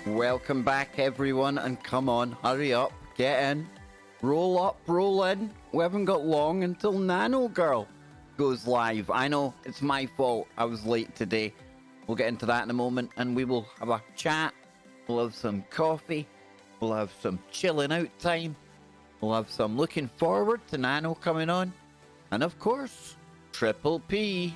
Welcome back, everyone, and come on, hurry up, get in, roll up, roll in. We haven't got long until NANOGIRL goes live. I know, it's my fault, I was late today. We'll get into that in a moment, and we will have a chat, we'll have some coffee, we'll have some chilling out time, we'll have some looking forward to Nano coming on, and of course, Triple P.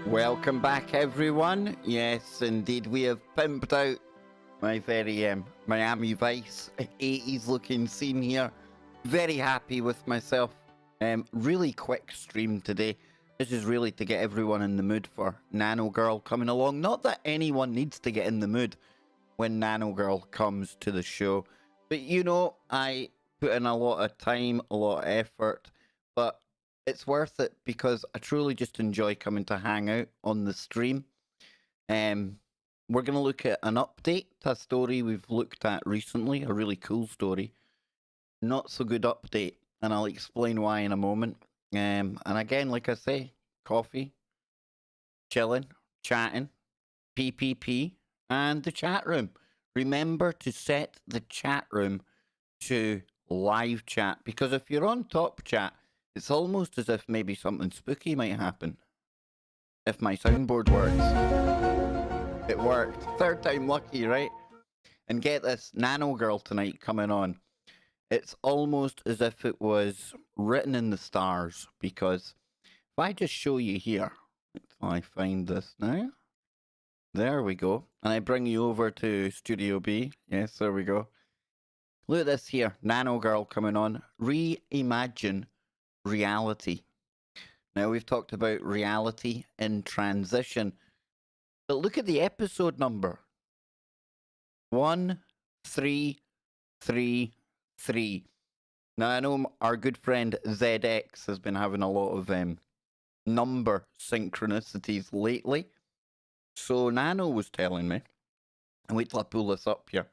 Welcome back, everyone. Yes, indeed, we have pimped out my very Miami Vice 80s looking scene here. Very happy with myself. Really quick stream today. This is really to get everyone in the mood for NANOGIRL coming along. Not that anyone needs to get in the mood when NANOGIRL comes to the show, but you know, I put in a lot of time, a lot of effort, but it's worth it because I truly just enjoy coming to hang out on the stream. We're going to look at an update to a story we've looked at recently, a really cool story. Not so good update, and I'll explain why in a moment. And again, like I say, coffee, chilling, chatting, PPP, and the chat room. Remember to set the chat room to live chat, because if you're on top chat, it's almost as if maybe something spooky might happen. If my soundboard works. It worked. Third time lucky, right? And get this, NANOGIRL tonight coming on. It's almost as if it was written in the stars, because if I just show you here, if I find this now, there we go. And I bring you over to Studio B. Yes, there we go. Look at this here, NANOGIRL coming on. Reimagine reality. Now, we've talked about reality in transition, but look at the episode number. 1333. Now, I know our good friend ZX has been having a lot of number synchronicities lately. So Nano was telling me, and wait till I pull this up here.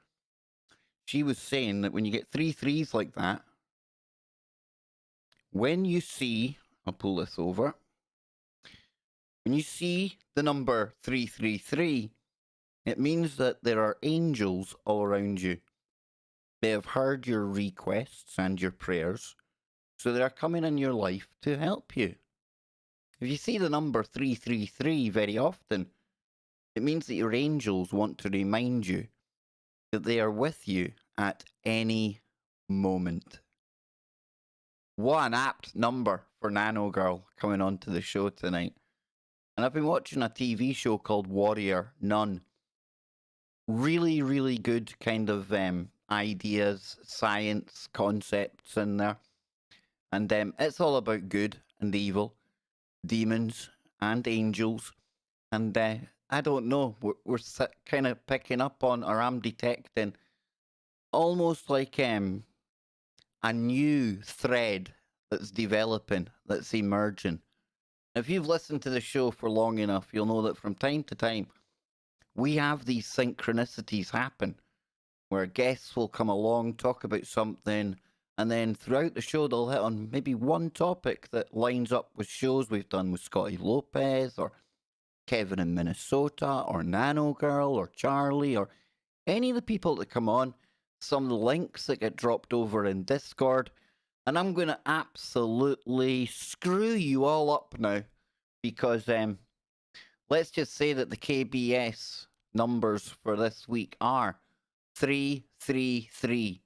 She was saying that when you get 3 3s like that, when you see, I'll pull this over. When you see the number 333, it means that there are angels all around you. They have heard your requests and your prayers, so they are coming in your life to help you. If you see the number 333 very often, it means that your angels want to remind you that they are with you at any moment. What an apt number for NANOGIRL coming onto the show tonight. And I've been watching a TV show called Warrior Nun. Really, really good kind of ideas, science, concepts in there. And it's all about good and evil, demons and angels. And I don't know, we're kind of picking up on, or I'm detecting, almost like a new thread that's developing, that's emerging. If you've listened to the show for long enough, you'll know that from time to time, we have these synchronicities happen where guests will come along, talk about something, and then throughout the show, they'll hit on maybe one topic that lines up with shows we've done with Scotty Lopez or Kevin in Minnesota or NANOGIRL or Charlie or any of the people that come on, some links that get dropped over in Discord. And I'm going to absolutely screw you all up now because let's just say that the KBS numbers for this week are 333.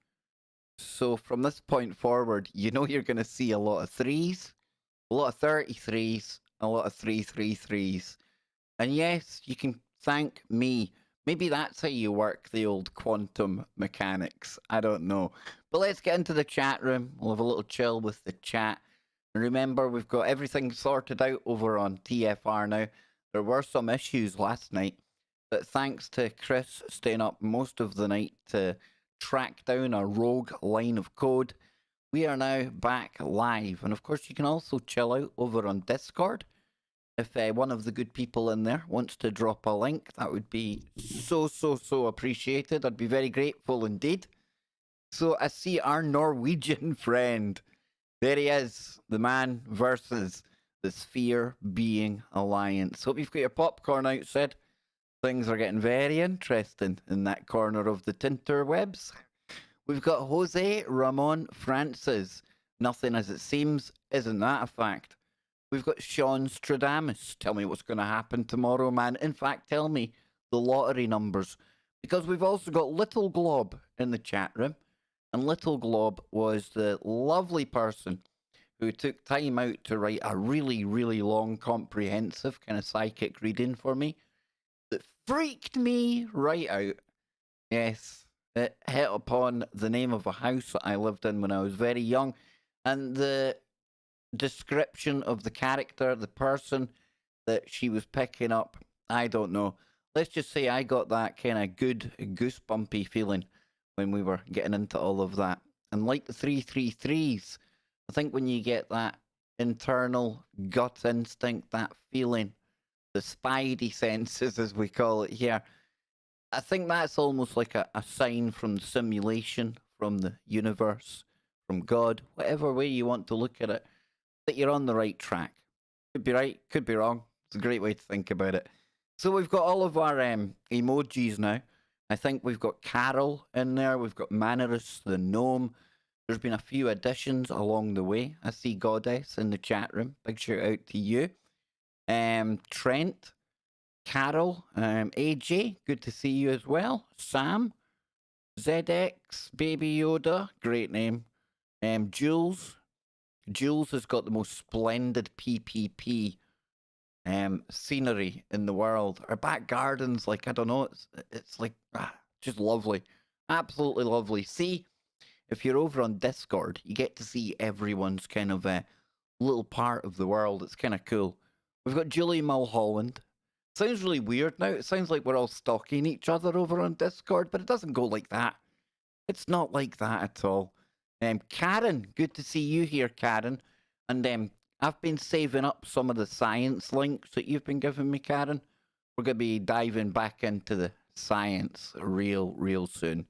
So from this point forward, you know you're going to see a lot of threes, a lot of 33s, a lot of 333s. And yes, you can thank me. Maybe that's how you work the old quantum mechanics. I don't know. But let's get into the chat room. We'll have a little chill with the chat. And remember, we've got everything sorted out over on TFR now. There were some issues last night, but thanks to Chris staying up most of the night to track down a rogue line of code, we are now back live. And of course, you can also chill out over on Discord. If one of the good people in there wants to drop a link, that would be so appreciated. I'd be very grateful indeed. So I see our Norwegian friend. There he is, the man versus the Sphere Being Alliance. Hope you've got your popcorn outside. Things are getting very interesting in that corner of the tinterwebs. We've got Jose Ramon Francis. Nothing as it seems, isn't that a fact? We've got Sean Stradamus. Tell me what's going to happen tomorrow, man. In fact, tell me the lottery numbers. Because we've also got Little Glob in the chat room. And Little Glob was the lovely person who took time out to write a really long, comprehensive kind of psychic reading for me that freaked me right out. Yes, it hit upon the name of a house that I lived in when I was very young. And the description of the character, the person that she was picking up, I don't know. Let's just say I got that kind of good goosebumpy feeling when we were getting into all of that. And like the 333s, I think when you get that internal gut instinct, that feeling, the spidey senses as we call it here, I think that's almost like a sign from the simulation, from the universe, from God, whatever way you want to look at it, that you're on the right track. Could be right, could be wrong. It's a great way to think about it. So we've got all of our emojis now. I think we've got Carol in there. We've got Mannerus the gnome. There's been a few additions along the way. I see Goddess in the chat room. Big shout out to you. Trent, Carol, AJ, good to see you as well. Sam, ZX, Baby Yoda, great name. Jules. Jules has got the most splendid PPP scenery in the world. Our back garden's like, I don't know, it's like just lovely. Absolutely lovely. See, if you're over on Discord, you get to see everyone's kind of little part of the world. It's kind of cool. We've got Julie Mulholland. Sounds really weird now. It sounds like we're all stalking each other over on Discord, but it doesn't go like that. It's not like that at all. Karen, good to see you here, Karen. And I've been saving up some of the science links that you've been giving me, Karen. We're going to be diving back into the science real soon.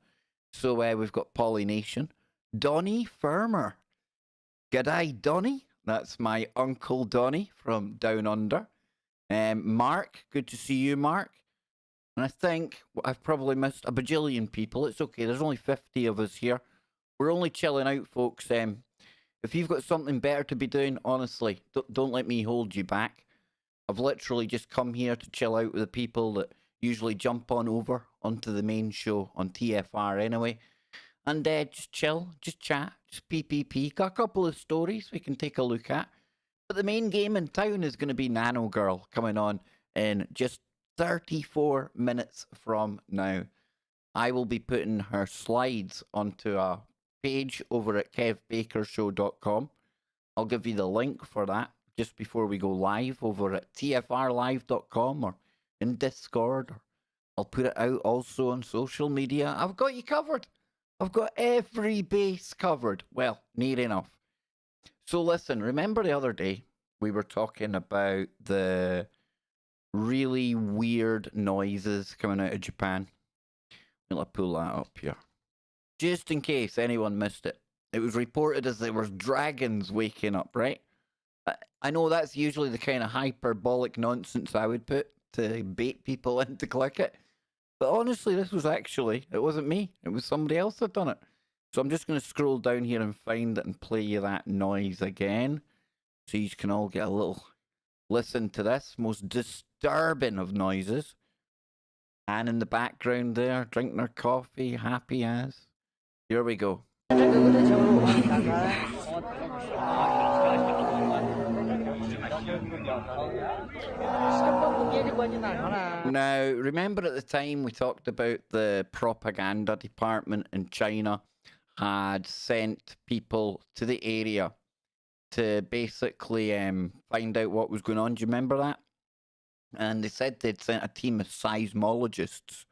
So we've got Pollination. Donnie Firmer. G'day, Donnie. That's my Uncle Donnie from Down Under. Mark, good to see you, Mark. And I think I've probably missed a bajillion people. It's okay, there's only 50 of us here. We're only chilling out, folks. If you've got something better to be doing, honestly, don't let me hold you back. I've literally just come here to chill out with the people that usually jump on over onto the main show on TFR anyway. And just chill, just chat, just PPP. Got a couple of stories we can take a look at. But the main game in town is going to be NANOGIRL coming on in just 34 minutes from now. I will be putting her slides onto a page over at kevbakershow.com. I'll give you the link for that just before we go live over at tfrlive.com or in Discord. Or I'll put it out also on social media. I've got you covered. I've got every base covered. Well, near enough. So listen, remember the other day we were talking about the really weird noises coming out of Japan. I'll pull that up here. Just in case anyone missed it. It was reported as there was dragons waking up, right? I know that's usually the kind of hyperbolic nonsense I would put to bait people in to click it. But honestly, this was actually, it wasn't me. It was somebody else that done it. So I'm just going to scroll down here and find it and play you that noise again. So you can all get a little listen to this. Most disturbing of noises. And in the background there, drinking her coffee, happy as. Here we go. Now, remember at the time we talked about the propaganda department in China had sent people to the area to basically find out what was going on. Do you remember that? And they said they'd sent a team of seismologists.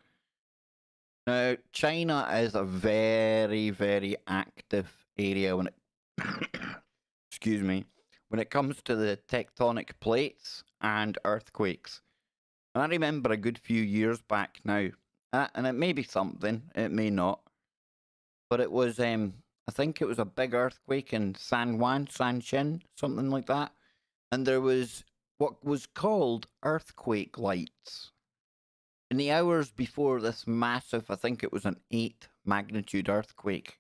Now, China is a very, very active area when it excuse me, when it comes to the tectonic plates and earthquakes. And I remember a good few years back now, and it may be something, it may not, but it was, I think it was a big earthquake in Sanshin, something like that, and there was what was called earthquake lights. In the hours before this massive, I think it was an 8 magnitude earthquake,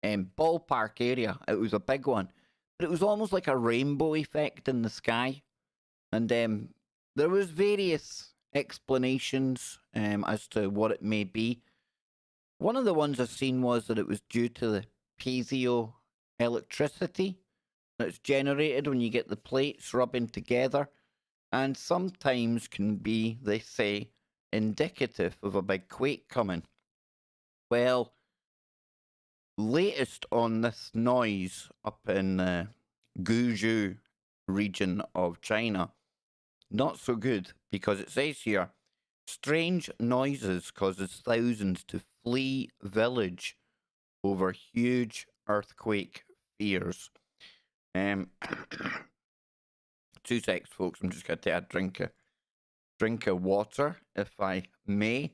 ballpark area, it was a big one, but it was almost like a rainbow effect in the sky, and there was various explanations as to what it may be. One of the ones I've seen was that it was due to the piezo electricity that's generated when you get the plates rubbing together, and sometimes can be, they say, indicative of a big quake coming. Well, latest on this noise up in the Guizhou region of China, not so good, because it says here, strange noises causes thousands to flee village over huge earthquake fears. 2 seconds, folks. I'm just going to take a drink of water, if I may.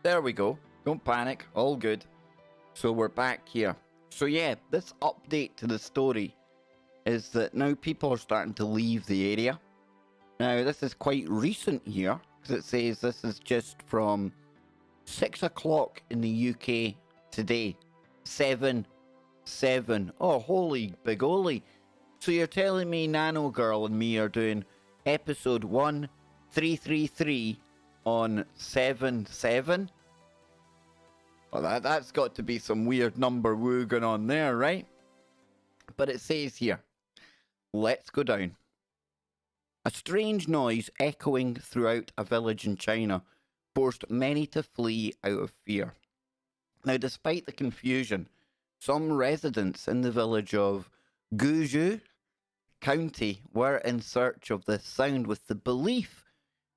There we go. Don't panic. All good. So we're back here. So yeah, this update to the story is that now people are starting to leave the area. Now, this is quite recent here, because it says this is just from 6 o'clock in the UK today. 7/7. Oh, holy big holy. So you're telling me NANOGIRL and me are doing episode 1333 on 7/7? Well, that's got to be some weird number woo going on there, right? But it says here, let's go down. A strange noise echoing throughout a village in China forced many to flee out of fear. Now, despite the confusion, some residents in the village of Guizhou County were in search of this sound with the belief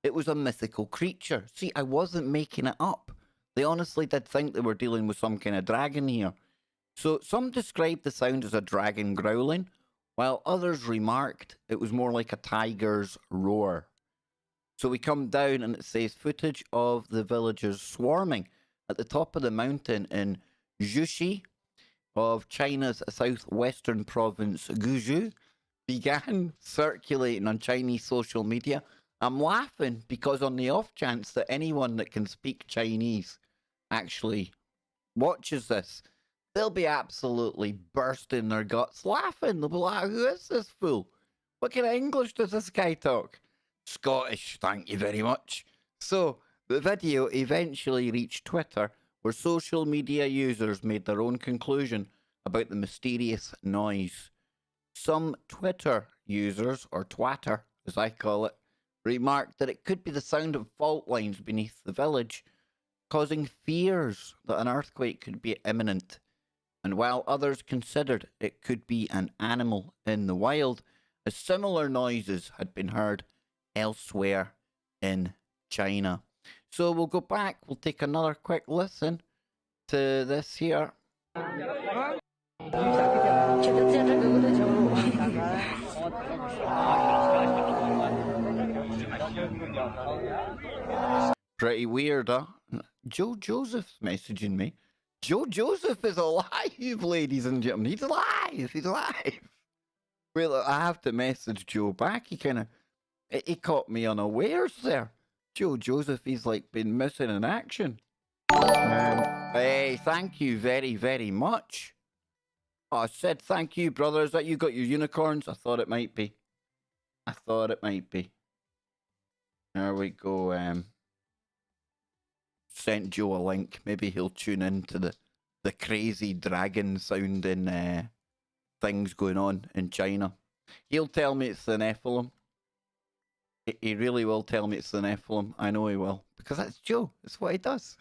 it was a mythical creature. See, I wasn't making it up. They honestly did think they were dealing with some kind of dragon here. So some described the sound as a dragon growling, while others remarked it was more like a tiger's roar. So we come down and it says footage of the villagers swarming at the top of the mountain in Jushi of China's southwestern province Guizhou began circulating on Chinese social media. I'm laughing because on the off chance that anyone that can speak Chinese actually watches this, they'll be absolutely bursting their guts laughing. They'll be like, who is this fool? What kind of English does this guy talk? Scottish, thank you very much. So, the video eventually reached Twitter, where social media users made their own conclusion about the mysterious noise. Some Twitter users, or twatter as I call it, remarked that it could be the sound of fault lines beneath the village, causing fears that an earthquake could be imminent. And while others considered it could be an animal in the wild, as similar noises had been heard elsewhere in China. So we'll go back, we'll take another quick listen to this here. Pretty weird, huh? Joe Joseph's messaging me. Joe Joseph is alive, ladies and gentlemen. He's alive. He's alive. Well, I have to message Joe back. He caught me unawares there. Joe Joseph, he's like been missing in action. Hey, thank you very, very much. Oh, I said thank you, brother. Is that you got your unicorns? I thought it might be. I thought it might be. There we go. Sent Joe a link. Maybe he'll tune into the crazy dragon sounding things going on in China. He'll tell me it's the Nephilim. He really will tell me it's the Nephilim. I know he will. Because that's Joe. That's what he does.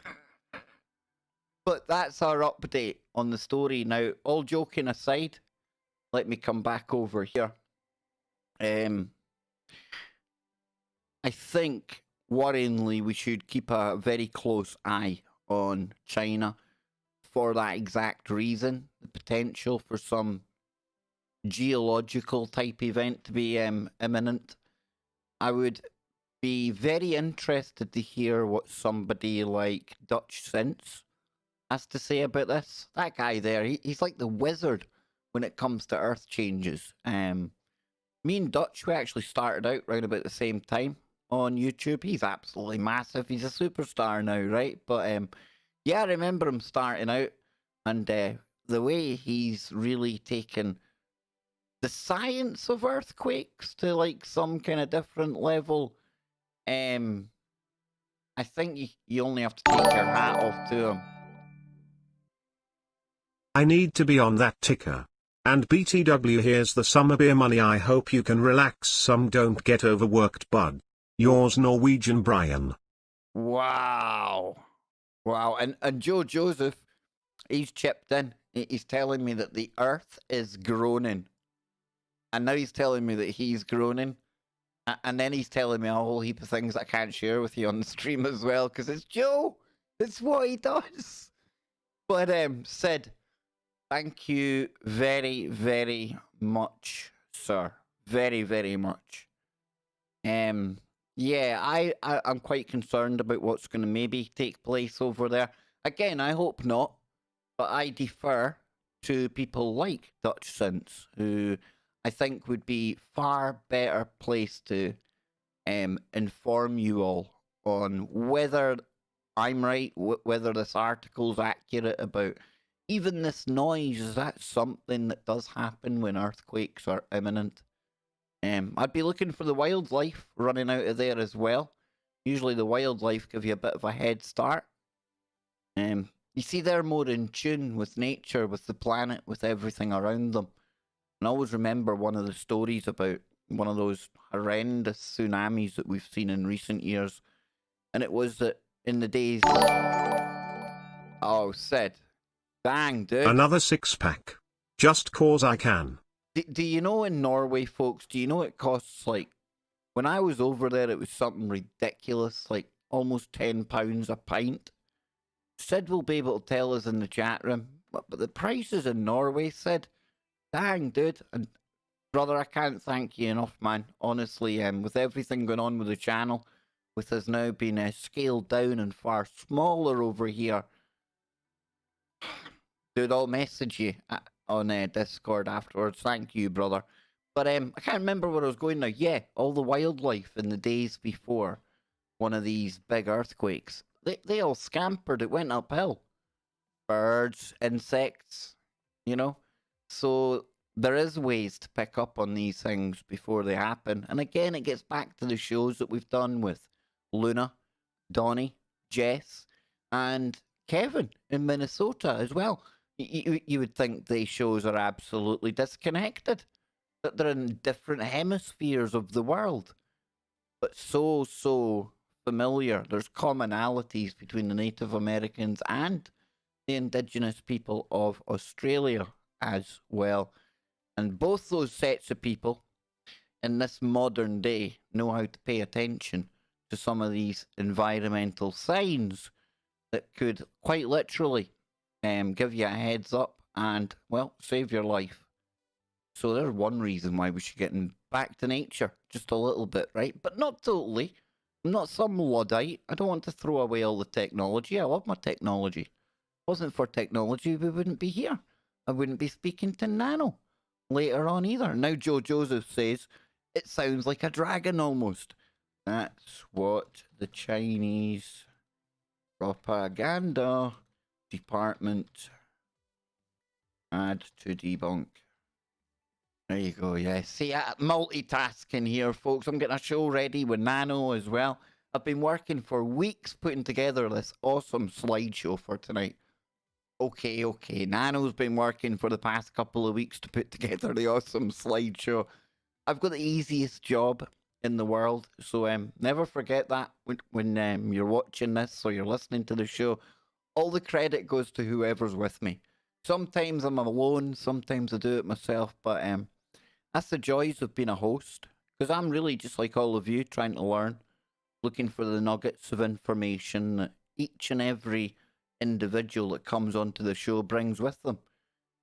But that's our update on the story. Now, all joking aside, let me come back over here. I think, worryingly, we should keep a very close eye on China for that exact reason. The potential for some geological type event to be imminent. I would be very interested to hear what somebody like Dutch Sense has to say about this. That guy there, he's like the wizard when it comes to earth changes. Me and Dutch, we actually started out around about the same time on YouTube. He's absolutely massive. He's a superstar now, right? But yeah, I remember him starting out, and the way he's really taken the science of earthquakes to like some kind of different level. I think you only have to take your hat off to him. I need to be on that ticker. And BTW, here's the summer beer money. I hope you can relax some, don't get overworked, bud. Yours, Norwegian Brian. Wow. Wow. And Joe Joseph, he's chipped in. He's telling me that the earth is groaning. And now he's telling me that he's groaning. And then he's telling me a whole heap of things I can't share with you on the stream as well, because it's Joe. It's what he does. But Sid, thank you very, very much, sir. Very, very much. Yeah, I'm quite concerned about what's going to maybe take place over there. Again, I hope not, but I defer to people like Dutch Sense, who I think would be far better placed to inform you all on whether I'm right, whether this article's accurate about even this noise. Is that something that does happen when earthquakes are imminent? I'd be looking for the wildlife running out of there as well. Usually the wildlife give you a bit of a head start. You see, they're more in tune with nature, with the planet, with everything around them. And I always remember one of the stories about one of those horrendous tsunamis that we've seen in recent years. And it was that in the days... Oh, Sid. Dang, dude. Another 6-pack. Just cause I can. Do you know in Norway, folks, do you know it costs like... When I was over there, it was something ridiculous, like almost £10 a pint. Sid will be able to tell us in the chat room. But the prices in Norway, Sid... Dang, dude. And brother, I can't thank you enough, man. Honestly, with everything going on with the channel, with us now being scaled down and far smaller over here. Dude, I'll message you on Discord afterwards. Thank you, brother. But I can't remember where I was going now. Yeah, all the wildlife in the days before one of these big earthquakes. They all scampered. It went uphill. Birds, insects, you know. So there is ways to pick up on these things before they happen. And again, it gets back to the shows that we've done with Luna, Donnie, Jess, and Kevin in Minnesota as well. You would think these shows are absolutely disconnected, that they're in different hemispheres of the world. But so familiar. There's commonalities between the Native Americans and the indigenous people of Australia as well. And both those sets of people in this modern day know how to pay attention to some of these environmental signs that could quite literally give you a heads up and, well, save your life. So there's one reason why we should get back to nature just a little bit, right? But not totally. I'm not some Luddite. I don't want to throw away all the technology. I love my technology. If it wasn't for technology, we wouldn't be here. I wouldn't be speaking to Nano later on either. Now Joe Joseph says, it sounds like a dragon almost. That's what the Chinese propaganda department had to debunk. There you go, yeah. See, multitasking here, folks. I'm getting a show ready with Nano as well. I've been working for weeks putting together this awesome slideshow for tonight. Okay. Nano's been working for the past couple of weeks to put together the awesome slideshow. I've got the easiest job in the world, so never forget that when you're watching this or you're listening to the show. All the credit goes to whoever's with me. Sometimes I'm alone, sometimes I do it myself, but that's the joys of being a host, because I'm really just like all of you, trying to learn, looking for the nuggets of information that each and every individual that comes onto the show brings with them.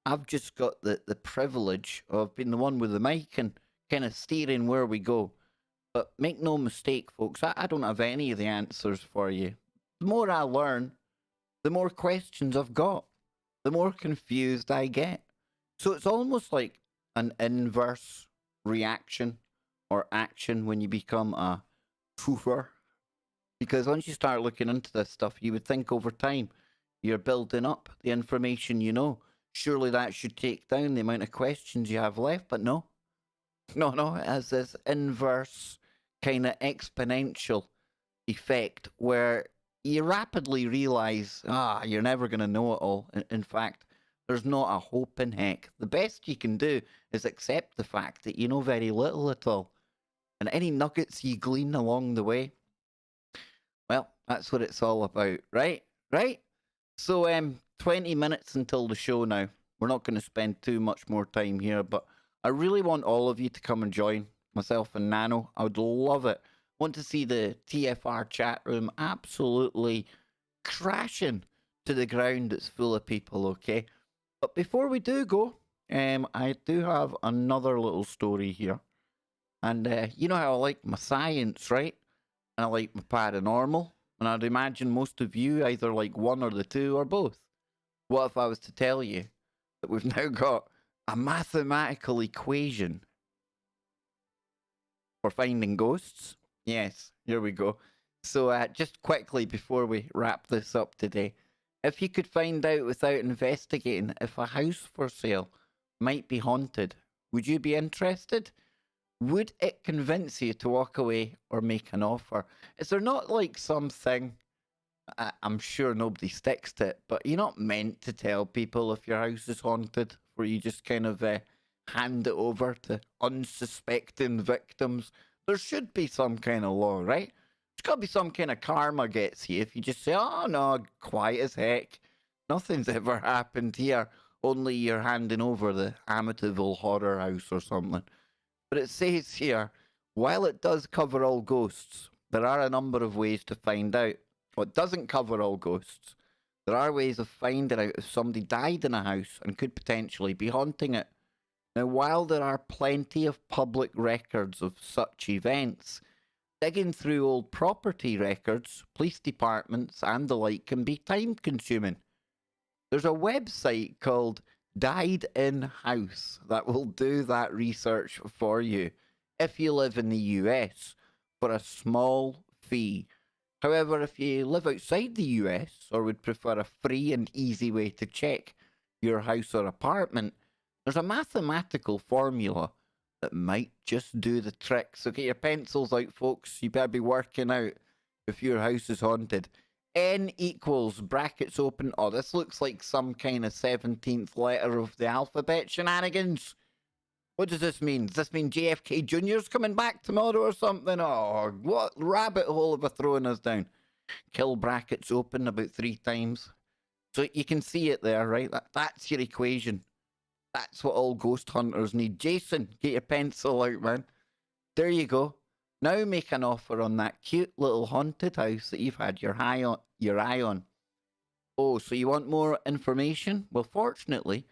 I've just got the privilege of being the one with the mic and kind of steering where we go. But make no mistake, folks, I don't have any of the answers for you. The more I learn, the more questions I've got, the more confused I get. So it's almost like an inverse reaction or action when you become a truther. Because once you start looking into this stuff, you would think over time you're building up the information you know. Surely that should take down the amount of questions you have left, but no. No, it has this inverse kind of exponential effect where you rapidly realize, you're never going to know it all. In fact, there's not a hope in heck. The best you can do is accept the fact that you know very little at all. And any nuggets you glean along the way, well, that's what it's all about, right? Right? So, 20 minutes until the show now. We're not going to spend too much more time here, but I really want all of you to come and join myself and Nano. I would love it. Want to see the TFR chat room absolutely crashing to the ground. It's full of people, okay? But before we do go, I do have another little story here. And you know how I like my science, right? And I like my paranormal. And I'd imagine most of you either like one or the two or both. What if I was to tell you that we've now got a mathematical equation for finding ghosts? Yes, here we go. So just quickly before we wrap this up today, if you could find out without investigating if a house for sale might be haunted, would you be interested? Would it convince you to walk away or make an offer? Is there not like something, I'm sure nobody sticks to it, but you're not meant to tell people if your house is haunted, where you just kind of hand it over to unsuspecting victims? There should be some kind of law, right? There's got to be some kind of karma gets you if you just say, oh no, quiet as heck. Nothing's ever happened here. Only you're handing over the Amityville horror house or something. But it says here, while it does cover all ghosts, there are a number of ways to find out. Well, it doesn't cover all ghosts. There are ways of finding out if somebody died in a house and could potentially be haunting it. Now, while there are plenty of public records of such events, digging through old property records, police departments, and the like can be time consuming. There's a website called Died in House that will do that research for you if you live in the US for a small fee. However, if you live outside the US or would prefer a free and easy way to check your house or apartment, there's a mathematical formula that might just do the trick. So get your pencils out, folks. You better be working out if your house is haunted. N equals, brackets open. Oh, this looks like some kind of 17th letter of the alphabet shenanigans. What does this mean? Does this mean JFK Jr.'s coming back tomorrow or something? Oh, what rabbit hole have I thrown us down? Kill brackets open about 3 times. So you can see it there, right? That's your equation. That's what all ghost hunters need. Jason, get your pencil out, man. There you go. Now make an offer on that cute little haunted house that you've had your eye on. Oh, so you want more information? Well, fortunately,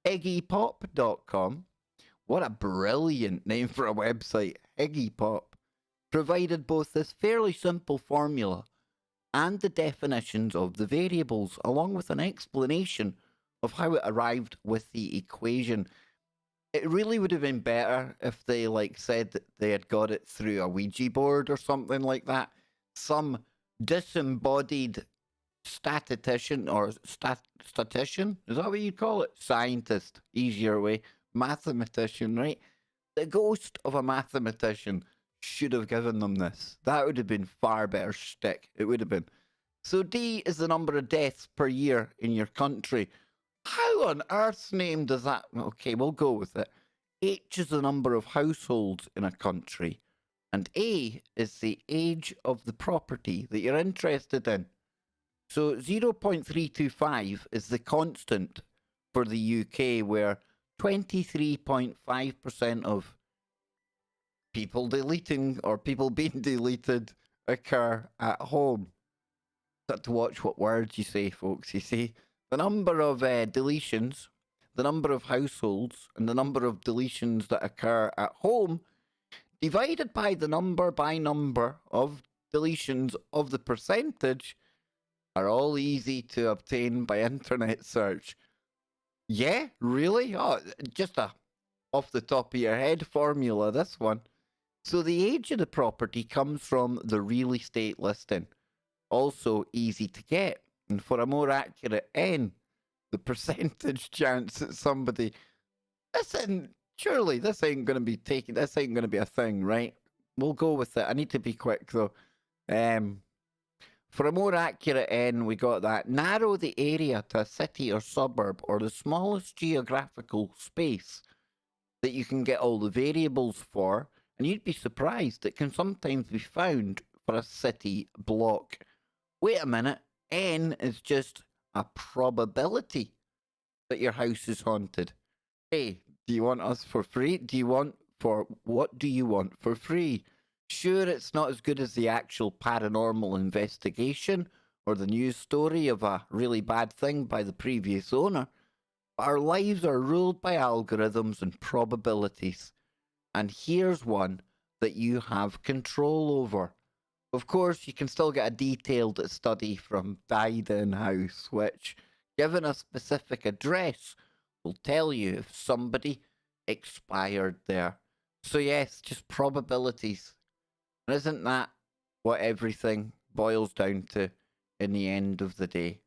iggypop.com, what a brilliant name for a website, Iggy Pop, provided both this fairly simple formula and the definitions of the variables, along with an explanation of how it arrived with the equation. It really would have been better if they said that they had got it through a Ouija board or something like that. Some disembodied statistician or statistician, is that what you'd call it? Scientist, easier way. Mathematician, right? The ghost of a mathematician should have given them this. That would have been far better shtick. It would have been. So D is the number of deaths per year in your country. How on earth's name does that... Okay, we'll go with it. H is the number of households in a country. And A is the age of the property that you're interested in. So 0.325 is the constant for the UK, where 23.5% of people deleting or people being deleted occur at home. Got to watch what words you say, folks. You see, the number of deletions, the number of households, and the number of deletions that occur at home divided by the number of deletions of the percentage are all easy to obtain by internet search. Yeah, really? Oh, just a off the top of your head formula, this one. So the age of the property comes from the real estate listing. Also easy to get. And for a more accurate N, the percentage chance that somebody... Surely this ain't going to be taken. This ain't going to be a thing, right? We'll go with it. I need to be quick, though. For a more accurate N, we got that. Narrow the area to a city or suburb or the smallest geographical space that you can get all the variables for, and you'd be surprised it can sometimes be found for a city block. Wait a minute, N is just a probability that your house is haunted. Hey, do you want us for free? What do you want for free? Sure, it's not as good as the actual paranormal investigation or the news story of a really bad thing by the previous owner, but our lives are ruled by algorithms and probabilities. And here's one that you have control over. Of course, you can still get a detailed study from Biden House, which, given a specific address, will tell you if somebody expired there. So yes, just probabilities. And isn't that what everything boils down to in the end of the day?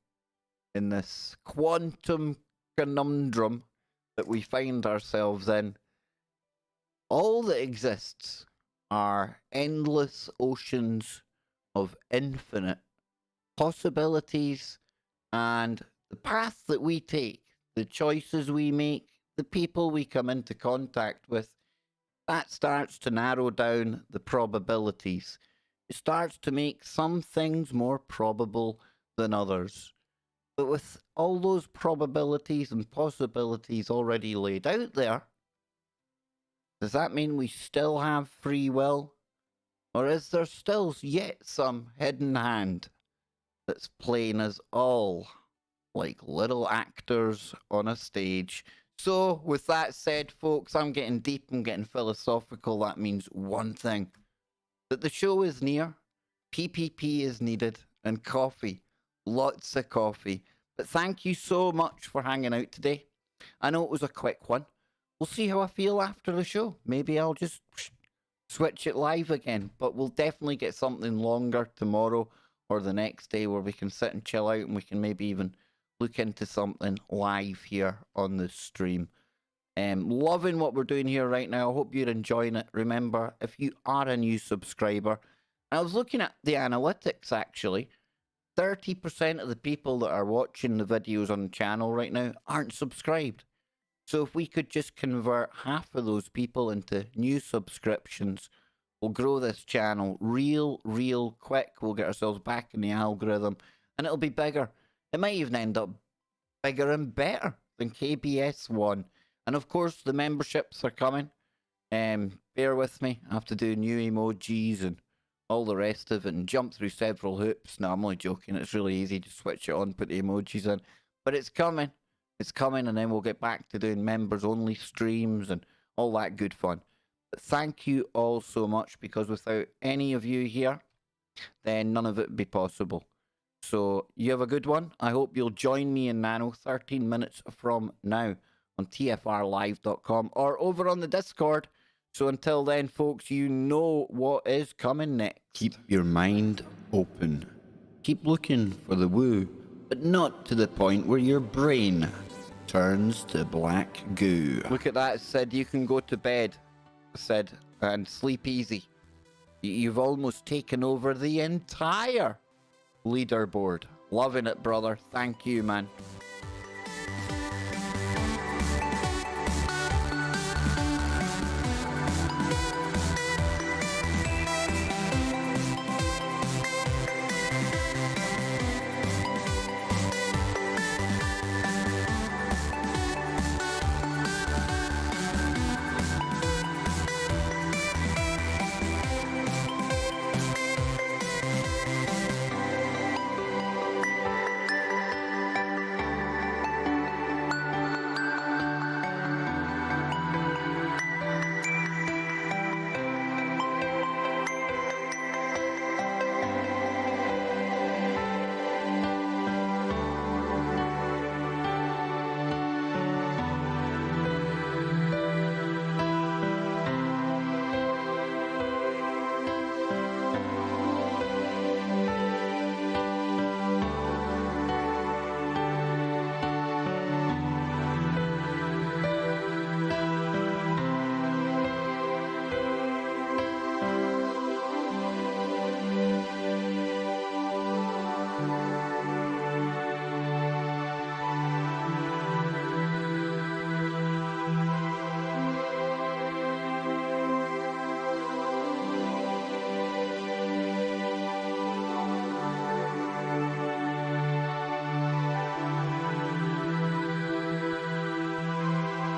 In this quantum conundrum that we find ourselves in, all that exists are endless oceans of infinite possibilities, and the path that we take, the choices we make, the people we come into contact with, that starts to narrow down the probabilities. It starts to make some things more probable than others. But with all those probabilities and possibilities already laid out there, does that mean we still have free will? Or is there still yet some hidden hand that's playing us all like little actors on a stage? So, with that said, folks, I'm getting deep, I'm getting philosophical. That means one thing, that the show is near, PPP is needed, and coffee. Lots of coffee. But thank you so much for hanging out today. I know it was a quick one. We'll see how I feel after the show. Maybe I'll just switch it live again. But we'll definitely get something longer tomorrow or the next day where we can sit and chill out, and we can maybe even look into something live here on the stream. Loving what we're doing here right now. I hope you're enjoying it. Remember, if you are a new subscriber, I was looking at the analytics actually. 30% of the people that are watching the videos on the channel right now aren't subscribed. So if we could just convert half of those people into new subscriptions, we'll grow this channel real quick. We'll get ourselves back in the algorithm, and it'll be bigger. It might even end up bigger and better than KBS 1. And of course, the memberships are coming. Bear with me. I have to do new emojis and all the rest of it and jump through several hoops. No, I'm only joking. It's really easy to switch it on, put the emojis in. But it's coming. It's coming, and then we'll get back to doing members-only streams and all that good fun. But thank you all so much, because without any of you here, then none of it would be possible. So you have a good one. I hope you'll join me in Nano 13 minutes from now on tfrlive.com or over on the Discord. So until then, folks, you know what is coming next. Keep your mind open. Keep looking for the woo, but not to the point where your brain turns to black goo. Look at that, Sid. You can go to bed, Sid, and sleep easy. You've almost taken over the entire leaderboard. Loving it, brother. Thank you, man.